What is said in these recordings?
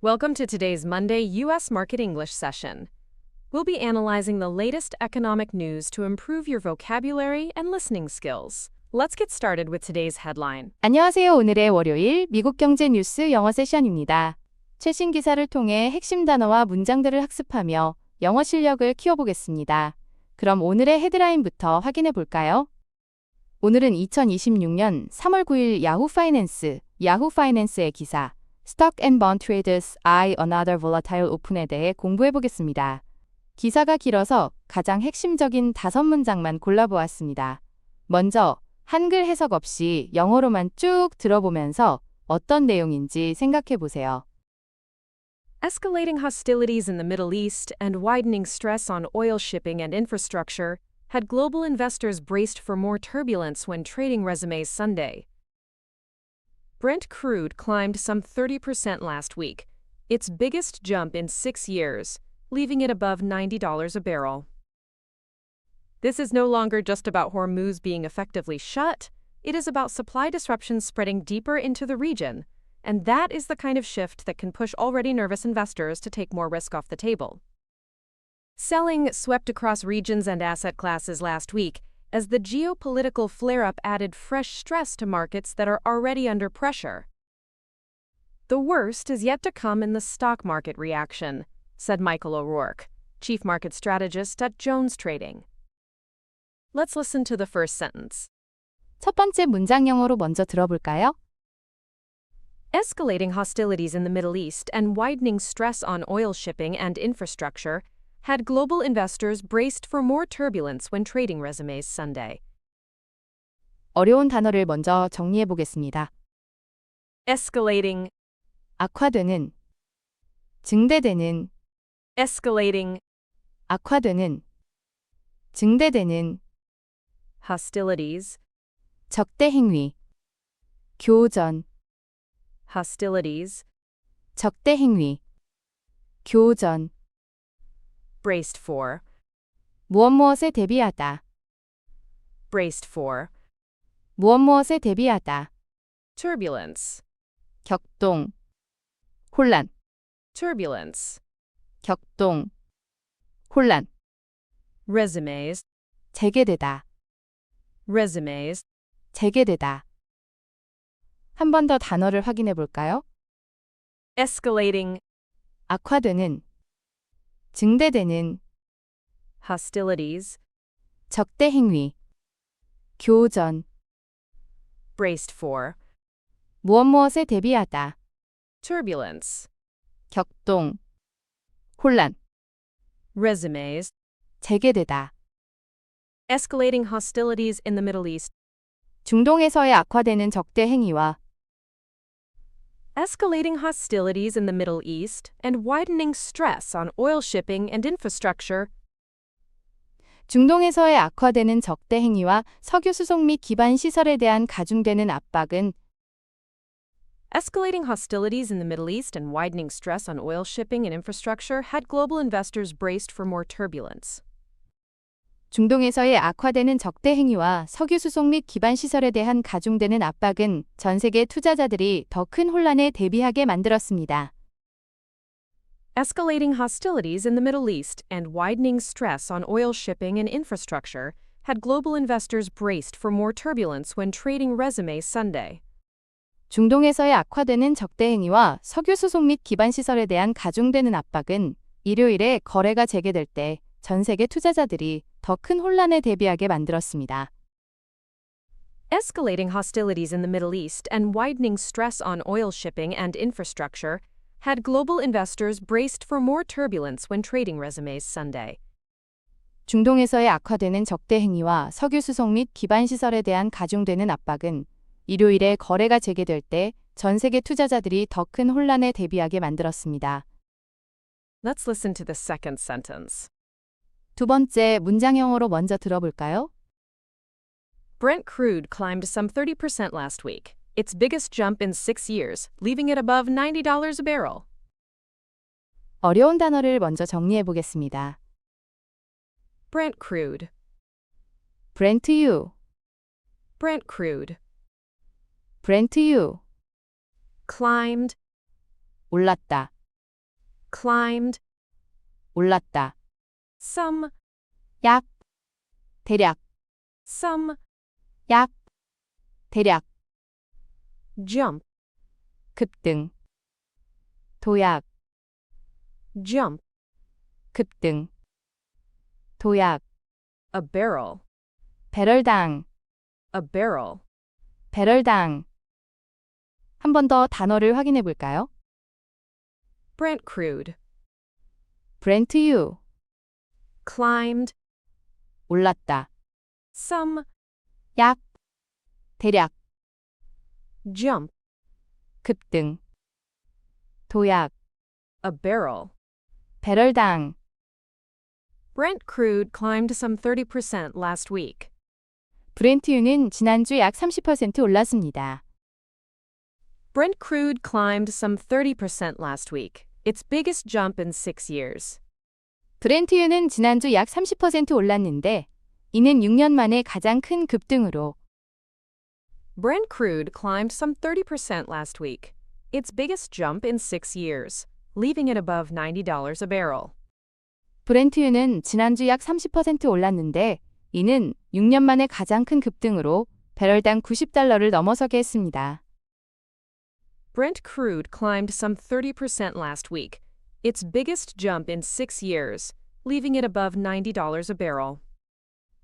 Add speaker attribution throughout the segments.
Speaker 1: Welcome to today's Monday U.S. Market English session. We'll be analyzing the latest economic news to improve your vocabulary and listening skills. Let's get started with today's headline.
Speaker 2: 안녕하세요. 오늘의 월요일 미국 경제 뉴스 영어 세션입니다. 최신 기사를 통해 핵심 단어와 문장들을 학습하며 영어 실력을 키워보겠습니다. 그럼 오늘의 헤드라인부터 확인해 볼까요? 오늘은 2026년 3월 9일 야후 파이낸스의 기사 Stock and Bond Traders Eye Another Volatile Open에 대해 공부해 보겠습니다. 기사가 길어서 가장 핵심적인 5문장만 골라보았습니다. 먼저 한글 해석 없이 영어로만 쭉 들어보면서 어떤 내용인지 생각해 보세요.
Speaker 1: Escalating hostilities in the Middle East and widening stress on oil shipping and infrastructure had global investors braced for more turbulence when trading resumes Sunday. Brent crude climbed some 30% last week, its biggest jump in 6 years, leaving it above $90 a barrel. This is no longer just about Hormuz being effectively shut, it is about supply disruptions spreading deeper into the region, and that is the kind of shift that can push already nervous investors to take more risk off the table. Selling swept across regions and asset classes last week as the geopolitical flare-up added fresh stress to markets that are already under pressure. The worst is yet to come in the stock market reaction, said Michael O'Rourke, chief market strategist at Jones Trading. Let's listen to the first sentence.
Speaker 2: 첫 번째 문장 영어로 먼저 들어볼까요?
Speaker 1: Escalating hostilities in the Middle East and widening stress on oil shipping and infrastructure had global investors braced for more turbulence when trading resumes Sunday.
Speaker 2: 어려운 단어를 먼저 정리해 보겠습니다.
Speaker 1: Escalating,
Speaker 2: 악화되는, 증대되는,
Speaker 1: escalating,
Speaker 2: 악화되는, 증대되는,
Speaker 1: hostilities,
Speaker 2: 적대 행위, 교전,
Speaker 1: hostilities,
Speaker 2: 적대 행위, 교전,
Speaker 1: braced for,
Speaker 2: 무엇무엇에 대비하다,
Speaker 1: braced for,
Speaker 2: 무엇무엇에 대비하다,
Speaker 1: turbulence,
Speaker 2: 격동, 혼란,
Speaker 1: turbulence,
Speaker 2: 격동, 혼란,
Speaker 1: resumes,
Speaker 2: 재개되다,
Speaker 1: resumes,
Speaker 2: 재개되다. 한 번 더 단어를 확인해 볼까요?
Speaker 1: escalating,
Speaker 2: 악화되는, 증대되는,
Speaker 1: hostilities,
Speaker 2: 적대 행위, 교전,
Speaker 1: braced for,
Speaker 2: 무엇무엇에 대비하다,
Speaker 1: turbulence,
Speaker 2: 격동, 혼란,
Speaker 1: resumes,
Speaker 2: 재개되다.
Speaker 1: escalating hostilities in the Middle East.
Speaker 2: 중동에서의 악화되는 적대 행위와
Speaker 1: Escalating hostilities in the Middle East and widening stress on oil shipping and infrastructure.
Speaker 2: 중동에서의 악화되는 적대 행위와 석유 수송 및 기반 시설에 대한 가중되는 압박은
Speaker 1: Escalating hostilities in the Middle East and widening stress on oil shipping and infrastructure had global investors braced for more turbulence.
Speaker 2: 중동에서의 악화되는 적대 행위와 석유 수송 및 기반 시설에 대한 가중되는 압박은 전 세계 투자자들이 더 큰 혼란에 대비하게 만들었습니다.
Speaker 1: Escalating hostilities in the Middle East and widening stress on oil shipping and infrastructure had global investors braced for more turbulence when trading resumes Sunday.
Speaker 2: 중동에서의 악화되는 적대 행위와 석유 수송 및 기반 시설에 대한 가중되는 압박은 일요일에 거래가 재개될 때 전 세계 투자자들이 더 큰 혼란에 대비하게 만들었습니다.
Speaker 1: Escalating hostilities in the Middle East and widening stress on oil shipping and infrastructure had global investors braced for more turbulence when trading resumes Sunday.
Speaker 2: 중동에서의 악화되는 적대 행위와 석유 수송 및 기반 시설에 대한 가중되는 압박은 일요일에 거래가 재개될 때 전 세계 투자자들이 더 큰 혼란에 대비하게 만들었습니다.
Speaker 1: Let's listen to the second sentence.
Speaker 2: 두 번째 문장 영어로 먼저 들어볼까요?
Speaker 1: Brent crude climbed some 30% last week, its biggest jump in 6 years, leaving it above $90 a barrel.
Speaker 2: 어려운 단어를 먼저 정리해 보겠습니다.
Speaker 1: Brent crude,
Speaker 2: 브렌트유,
Speaker 1: Brent crude,
Speaker 2: 브렌트유,
Speaker 1: climbed,
Speaker 2: 올랐다,
Speaker 1: climbed,
Speaker 2: 올랐다.
Speaker 1: some,
Speaker 2: 약, 대략,
Speaker 1: some,
Speaker 2: 약, 대략,
Speaker 1: jump,
Speaker 2: 급등, 도약,
Speaker 1: jump,
Speaker 2: 급등, 도약,
Speaker 1: a barrel,
Speaker 2: 배럴당,
Speaker 1: a barrel,
Speaker 2: 배럴당. 한 번 더 단어를 확인해 볼까요?
Speaker 1: Brent crude,
Speaker 2: 브렌트유,
Speaker 1: climbed,
Speaker 2: 올랐다.
Speaker 1: some,
Speaker 2: 약, 대략,
Speaker 1: jump,
Speaker 2: 급등, 도약,
Speaker 1: a barrel.
Speaker 2: 배럴당.
Speaker 1: Brent crude climbed some 30% last week.
Speaker 2: 브렌트유는 지난주 약 30% 올랐습니다.
Speaker 1: Brent crude climbed some 30% last week, its biggest jump in 6 years.
Speaker 2: 브렌트유는 지난주 약 30% 올랐는데 이는 6년 만에 가장 큰 급등으로
Speaker 1: Brent crude climbed some 30% last week, its biggest jump in 6 years, leaving it above $90 a barrel.
Speaker 2: 브렌트유는 지난주 약 30% 올랐는데 이는 6년 만에 가장 큰 급등으로 배럴당 90달러를 넘어서게 했습니다.
Speaker 1: Brent crude climbed some 30% last week, its biggest jump in 6 years, leaving it above $90 a barrel.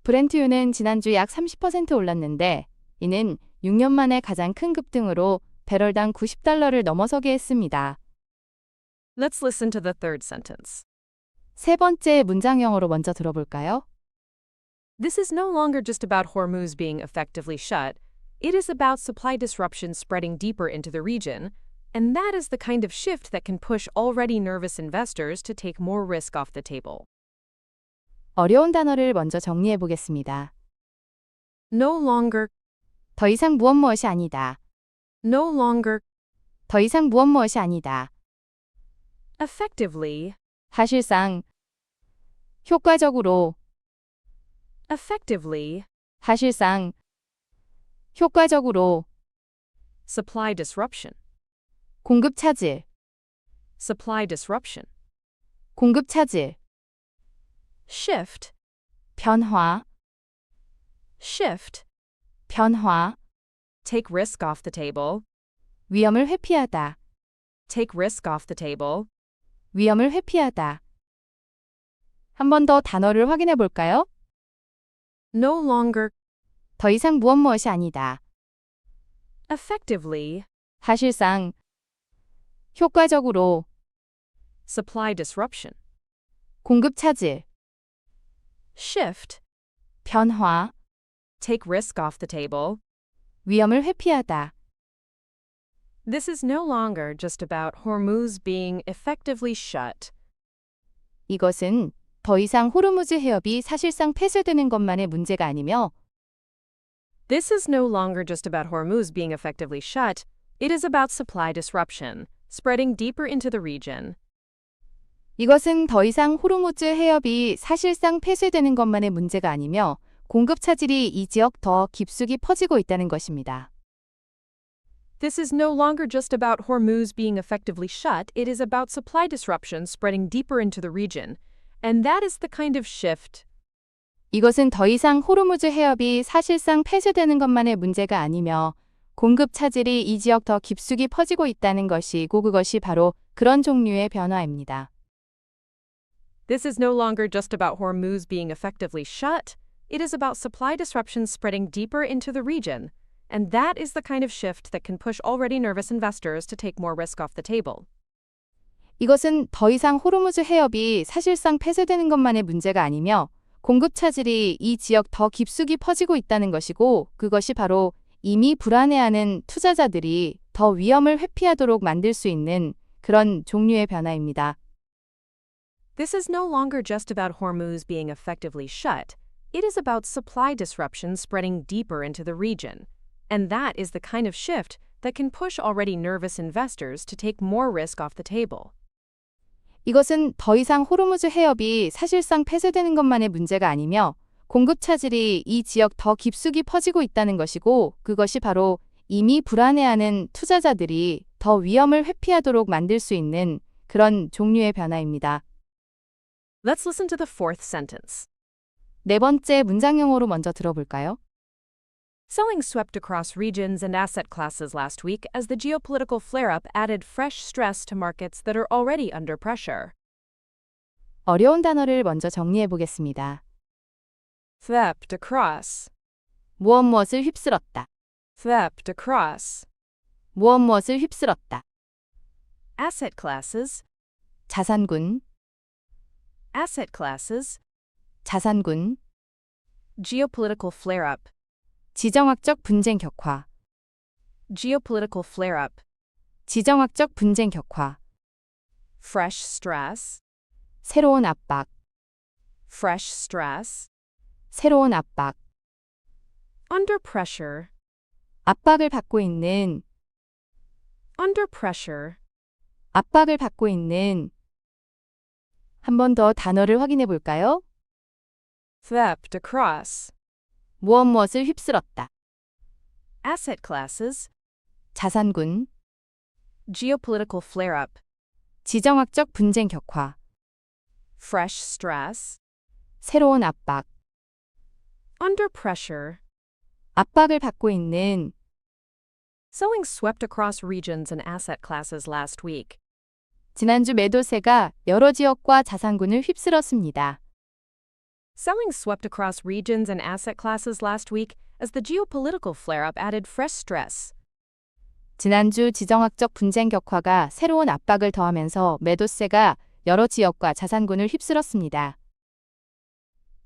Speaker 2: 브렌트유는 지난주 약 30% 올랐는데 이는 6년 만에 가장 큰 급등으로 배럴당 90달러를 넘어서게 했습니다.
Speaker 1: Let's listen to the third sentence.
Speaker 2: 세 번째 문장 영어로 먼저 들어볼까요?
Speaker 1: This is no longer just about Hormuz being effectively shut. It is about supply disruption spreading deeper into the region, and that is the kind of shift that can push already nervous investors to take more risk off the table.
Speaker 2: 어려운 단어를 먼저 정리해 보겠습니다.
Speaker 1: No longer,
Speaker 2: 더 이상 무엇이 아니다.
Speaker 1: no longer,
Speaker 2: 더 이상 무엇이 아니다.
Speaker 1: effectively,
Speaker 2: 사실상 효과적으로
Speaker 1: effectively,
Speaker 2: 사실상 효과적으로
Speaker 1: supply disruption,
Speaker 2: 공급 차질
Speaker 1: supply disruption,
Speaker 2: 공급 차질
Speaker 1: shift,
Speaker 2: 변화
Speaker 1: shift,
Speaker 2: 변화
Speaker 1: take risk off the table,
Speaker 2: 위험을 회피하다
Speaker 1: take risk off the table,
Speaker 2: 위험을 회피하다. 한 번 더 단어를 확인해 볼까요?
Speaker 1: no longer,
Speaker 2: 더 이상 무엇이 아니다.
Speaker 1: effectively,
Speaker 2: 사실상 효과적으로
Speaker 1: supply disruption,
Speaker 2: 공급 차질
Speaker 1: shift,
Speaker 2: 변화
Speaker 1: take risk off the table.
Speaker 2: 위험을 회피하다.
Speaker 1: This is no longer just about Hormuz being effectively shut.
Speaker 2: 이것은 더 이상 호르무즈 해협이 사실상 폐쇄되는 것만의 문제가 아니며
Speaker 1: This is no longer just about Hormuz being effectively shut. It is about supply disruption, spreading deeper into the region.
Speaker 2: 이것은 더 이상 호르무즈 해협이 사실상 폐쇄되는 것만의 문제가 아니며 공급 차질이 이 지역 더 깊숙이 퍼지고 있다는 것입니다.
Speaker 1: This is no longer just about Hormuz being effectively shut. It is about supply disruption spreading deeper into the region. And that is the kind of shift.
Speaker 2: 이것은 더 이상 호르무즈 해협이 사실상 폐쇄되는 것만의 문제가 아니며 공급 차질이 이 지역 더 깊숙이 퍼지고 있다는 것이고 그것이 바로 그런 종류의 변화입니다.
Speaker 1: This is no longer just about Hormuz being effectively shut. It is about supply disruption spreading deeper into the region. And that is the kind of shift that can push already nervous investors to take more risk off the table.
Speaker 2: 이것은 더 이상 호르무즈 해협이 사실상 폐쇄되는 것만의 문제가 아니며 공급 차질이 이 지역 더 깊숙이 퍼지고 있다는 것이고 그것이 바로 이미 불안해하는 투자자들이 더 위험을 회피하도록 만들 수 있는 그런 종류의 변화입니다.
Speaker 1: This is no longer just about Hormuz being effectively shut. It is about supply disruption spreading deeper into the region. And that is the kind of shift that can push already nervous investors to take more risk off the table.
Speaker 2: 이것은 더 이상 호르무즈 해협이 사실상 폐쇄되는 것만의 문제가 아니며 공급 차질이 이 지역 더 깊숙이 퍼지고 있다는 것이고 그것이 바로 이미 불안해하는 투자자들이 더 위험을 회피하도록 만들 수 있는 그런 종류의 변화입니다.
Speaker 1: Let's listen to the fourth sentence.
Speaker 2: 네 번째 문장 영어로 먼저 들어볼까요?
Speaker 1: Selling swept across regions and asset classes last week as the geopolitical flare-up added fresh stress to markets that are already under pressure.
Speaker 2: 어려운 단어를 먼저 정리해 보겠습니다.
Speaker 1: Swept across.
Speaker 2: 무엇무엇을 휩쓸었다.
Speaker 1: Swept across.
Speaker 2: 무엇무엇을 휩쓸었다.
Speaker 1: Asset classes.
Speaker 2: 자산군,
Speaker 1: Asset classes.
Speaker 2: 자산군,
Speaker 1: Geopolitical flare-up.
Speaker 2: 지정학적 분쟁 격화,
Speaker 1: Geopolitical flare-up.
Speaker 2: 지정학적 분쟁 격화,
Speaker 1: Fresh stress.
Speaker 2: 새로운 압박,
Speaker 1: Fresh stress.
Speaker 2: 새로운 압박,
Speaker 1: Under pressure.
Speaker 2: 압박을 받고 있는,
Speaker 1: Under pressure.
Speaker 2: 압박을 받고 있는. 한 번 더 단어를 확인해 볼까요?
Speaker 1: Swept across.
Speaker 2: 무엇무엇을 휩쓸었다.
Speaker 1: Asset classes.
Speaker 2: 자산군,
Speaker 1: Geopolitical flare-up.
Speaker 2: 지정학적 분쟁 격화,
Speaker 1: Fresh stress.
Speaker 2: 새로운 압박,
Speaker 1: Under pressure.
Speaker 2: 압박을 받고 있는.
Speaker 1: Selling swept across regions and asset classes last week.
Speaker 2: 지난주 매도세가 여러 지역과 자산군을 휩쓸었습니다.
Speaker 1: Selling swept across regions and asset classes last week as the geopolitical flare-up added fresh stress.
Speaker 2: 지난주 지정학적 분쟁 격화가 새로운 압박을 더하면서 매도세가 여러 지역과 자산군을 휩쓸었습니다.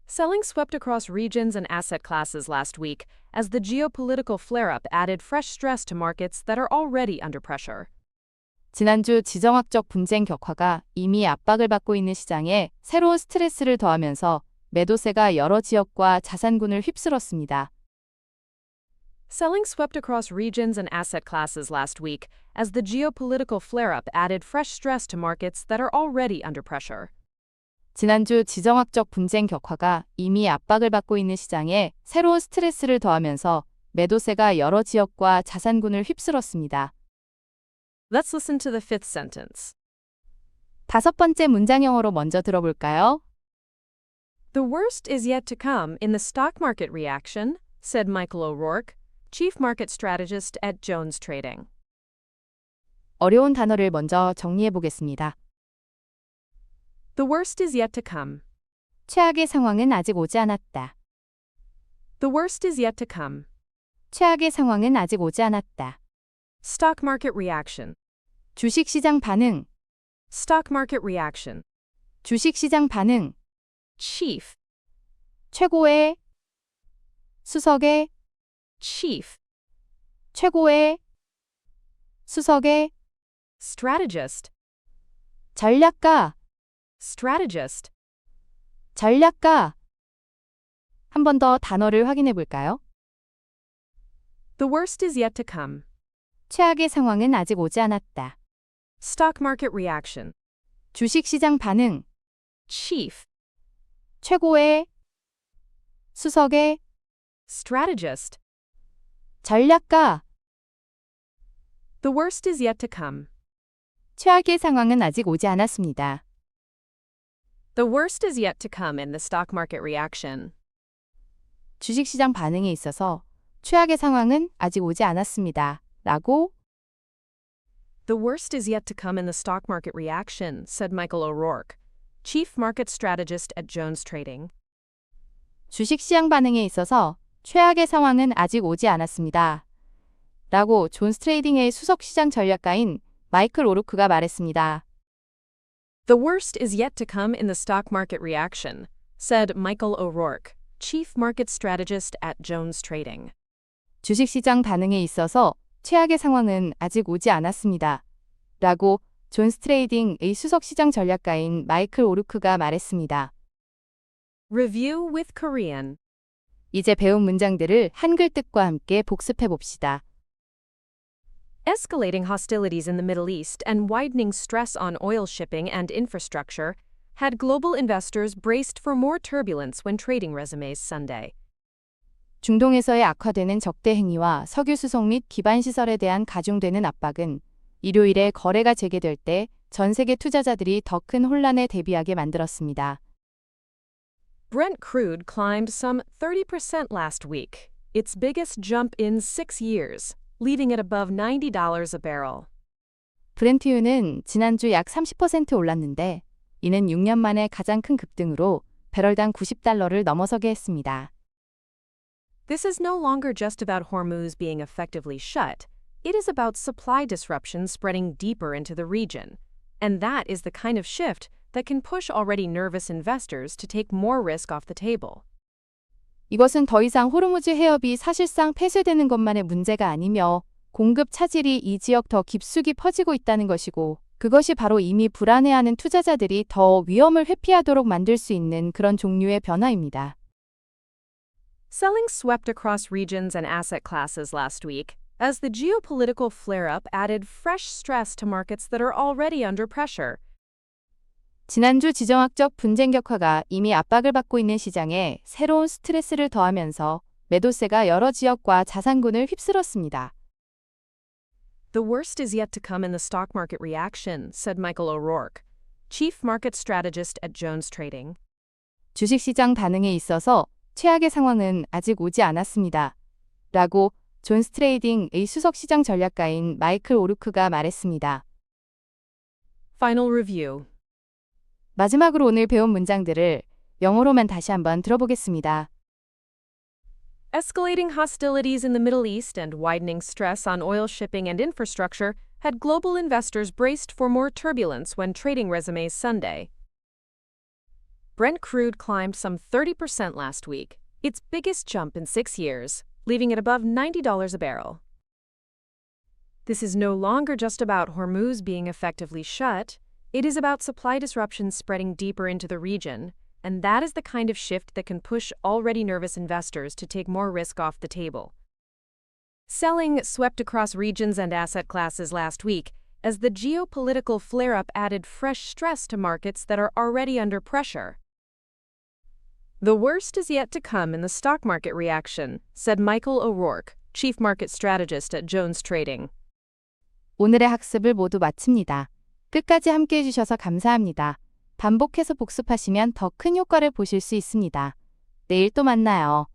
Speaker 1: Selling swept across regions and asset classes last week as the geopolitical flare-up added fresh stress to markets that are already under pressure.
Speaker 2: 지난주 지정학적 분쟁 격화가 이미 압박을 받고 있는 시장에 새로운 스트레스를 더하면서 매도세가 여러 지역과 자산군을 휩쓸었습니다.
Speaker 1: Selling swept across regions and asset classes last week as the geopolitical flare-up added fresh stress to markets that are already under pressure.
Speaker 2: 지난주 지정학적 분쟁 격화가 이미 압박을 받고 있는 시장에 새로운 스트레스를 더하면서 매도세가 여러 지역과 자산군을 휩쓸었습니다.
Speaker 1: Let's listen to the fifth sentence.
Speaker 2: 다섯 번째 문장 영어로 먼저 들어볼까요?
Speaker 1: The worst is yet to come in the stock market reaction, said Michael O'Rourke, chief market strategist at Jones Trading.
Speaker 2: 어려운 단어를 먼저 정리해 보겠습니다.
Speaker 1: The worst is yet to come.
Speaker 2: 최악의 상황은 아직 오지 않았다.
Speaker 1: The worst is yet to come.
Speaker 2: 최악의 상황은 아직 오지 않았다.
Speaker 1: Stock market reaction.
Speaker 2: 주식시장 반응,
Speaker 1: Stock market reaction.
Speaker 2: 주식시장 반응,
Speaker 1: Chief.
Speaker 2: 최고의, 수석의,
Speaker 1: Chief.
Speaker 2: 최고의, 수석의,
Speaker 1: Strategist.
Speaker 2: 전략가,
Speaker 1: Strategist.
Speaker 2: 전략가. 한 번 더 단어를 확인해 볼까요?
Speaker 1: The worst is yet to come.
Speaker 2: 최악의 상황은 아직 오지 않았다.
Speaker 1: Stock market reaction.
Speaker 2: 주식시장 반응,
Speaker 1: Chief.
Speaker 2: 최고의, 수석의,
Speaker 1: Strategist.
Speaker 2: 전략가.
Speaker 1: The worst is yet to come.
Speaker 2: 최악의 상황은 아직 오지 않았습니다.
Speaker 1: The worst is yet to come in the stock market reaction.
Speaker 2: 주식시장 반응에 있어서 최악의 상황은 아직 오지 않았습니다. 라고
Speaker 1: The worst is yet to come in the stock market reaction, said Michael O'Rourke, chief market strategist at Jones Trading.
Speaker 2: 주식시장 반응에 있어서 최악의 상황은 아직 오지 않았습니다. 라고 존스 트레이딩의 수석시장 전략가인 마이클 오루크가 말했습니다.
Speaker 1: The worst is yet to come in the stock market reaction, said Michael O'Rourke, chief market strategist at Jones Trading.
Speaker 2: 주식시장 반응에 있어서 최악의 상황은 아직 오지 않았습니다. 라고 존스 트레이딩의 수석시장 전략가인 마이클 오루크가 말했습니다.
Speaker 1: Review with Korean.
Speaker 2: 이제 배운 문장들을 한글 뜻과 함께 복습해 봅시다.
Speaker 1: Escalating hostilities in the Middle East and widening stress on oil shipping and infrastructure had global investors braced for more turbulence when trading resumes Sunday.
Speaker 2: 중동에서의 악화되는 적대 행위와 석유 수송 및 기반 시설에 대한 가중되는 압박은 일요일에 거래가 재개될 때 전 세계 투자자들이 더 큰 혼란에 대비하게 만들었습니다.
Speaker 1: Brent crude climbed some 30% last week, its biggest jump in 6 years, leaving it above $90 a barrel.
Speaker 2: 브렌트유는 지난주 약 30% 올랐는데 이는 6년 만에 가장 큰 급등으로 배럴당 90달러를 넘어서게 했습니다.
Speaker 1: This is no longer just about Hormuz being effectively shut. It is about supply disruption spreading deeper into the region. And that is the kind of shift that can push already nervous investors to take more risk off the table.
Speaker 2: 이것은 더 이상 호르무즈 해협이 사실상 폐쇄되는 것만의 문제가 아니며 공급 차질이 이 지역 더 깊숙이 퍼지고 있다는 것이고 그것이 바로 이미 불안해하는 투자자들이 더 위험을 회피하도록 만들 수 있는 그런 종류의 변화입니다.
Speaker 1: Selling swept across regions and asset classes last week as the geopolitical flare-up added fresh stress to markets that are already under pressure.
Speaker 2: 지난주 지정학적 분쟁 격화가 이미 압박을 받고 있는 시장에 새로운 스트레스를 더하면서 매도세가 여러 지역과 자산군을 휩쓸었습니다.
Speaker 1: The worst is yet to come in the stock market reaction, said Michael O'Rourke, chief market strategist at Jones Trading.
Speaker 2: 주식시장 반응에 있어서 최악의 상황은 아직 오지 않았습니다. 라고 존스 트레이딩의 수석시장 전략가인 마이클 오루크가 말했습니다.
Speaker 1: Final review.
Speaker 2: 마지막으로 오늘 배운 문장들을 영어로만 다시 한번 들어보겠습니다.
Speaker 1: Escalating hostilities in the Middle East and widening stress on oil shipping and infrastructure had global investors braced for more turbulence when trading resumes Sunday. Brent crude climbed some 30% last week, its biggest jump in 6 years, leaving it above $90 a barrel. This is no longer just about Hormuz being effectively shut. It is about supply disruptions spreading deeper into the region, and that is the kind of shift that can push already nervous investors to take more risk off the table. Selling swept across regions and asset classes last week as the geopolitical flare-up added fresh stress to markets that are already under pressure. The worst is yet to come in the stock market reaction, said Michael O'Rourke, chief market strategist at Jones Trading.
Speaker 2: 오늘의 학습을 모두 마칩니다. 끝까지 함께 해주셔서 감사합니다. 반복해서 복습하시면 더 큰 효과를 보실 수 있습니다. 내일 또 만나요.